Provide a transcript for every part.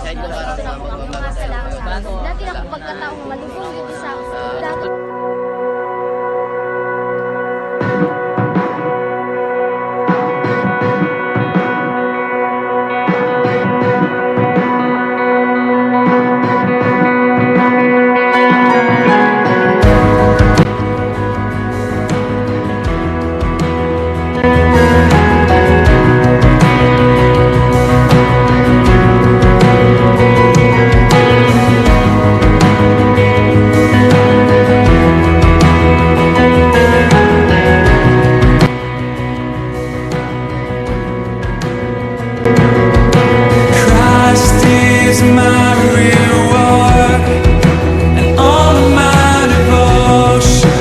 Decide ko karon nga mga salasa. Dati na kung pagkataong malubong dito sa dagat. Christ is my reward and all of my devotion.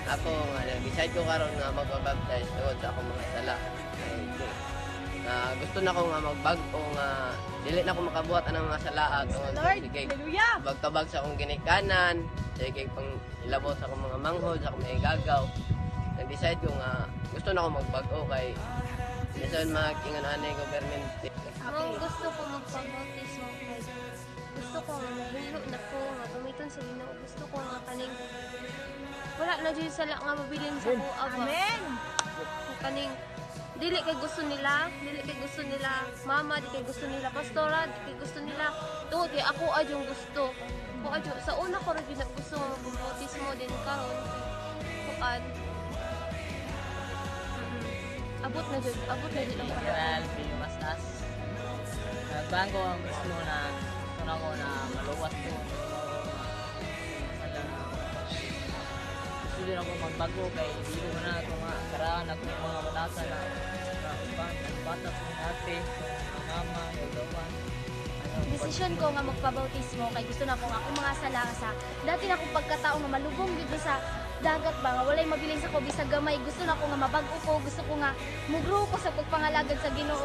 Ako nga decide ko karon nga magbabaptize tungod sa akong mga sala. Gusto na ko nga magbago nga dili na ko makabuhat anang mga sala tungod sige bagtabag sa akong ginikanan, sige pang ilabot sa akong mga manghod, sa akong mga igagaw. Nag-decide ko nga gusto na ko magbago kay minsan makinganan ni government. Ang gusto ko magpabautismo kay gusto ko nga mahilo na ko nga gamiton sa Ginoo. Gusto ko nga kaning wala na dyan sala nga mabilin sa ko. Amen! Kaning dili kay gusto nila mama, di kay gusto nila pastora, di kay gusto nila tungod kay ako adyong gusto. Ako adyo sa una ko rin gusto nga magbautismo din karon. Kuan abot na dyan ang Well, mas taas. Nagbago ang gusto na ko na maluwas ko. Gusto din ako magbago kay hindi ko na ito nga karaan ako yung mga batasan na batas ng ate, mama, gagawan. Desisyon ko nga magpabautismo kay gusto na ko nga akong mga salasa. Dati na akong pagkatao nga malubong dito sa dagat ba nga walay mabiling sa ko bisag gamay. Gusto na ko nga mabag-o ko, gusto ko nga mugro ko sa pagpangalagad sa Ginoo.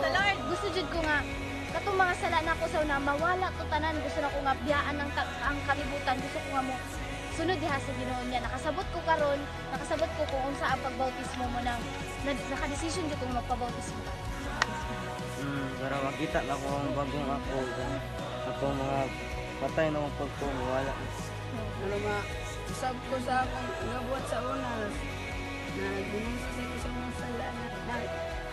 Gusto jud ko nga katong mga sala na ko sa una mawala to tanan. Gusto na ko nga biyaan ang kalibutan. Gusto ko nga mo sunod diha sa Ginoo niya. Nakasabot ko karon, nakasabot ko kung unsa ang pagbautismo mo nang naka-decision jud ko nga magpabautismo. Para makita na ko ang bagong ako mga patay na akong pagpumawala. Ano nga, usab ko sa akong nabuhat sa una na nagbinunsay ko sa mga sala na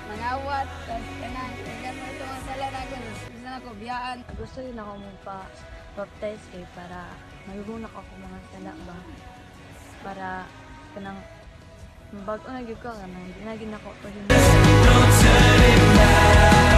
mangawat, tapos kanan, kaya mo ito ang sala na gano'n. Gusto na ko biyaan. Gusto rin ako magpa-baptize kay para mayroon ako mga sala ba. Para kanang bago na gyud ka kanang hindi na ginako to. No turning back.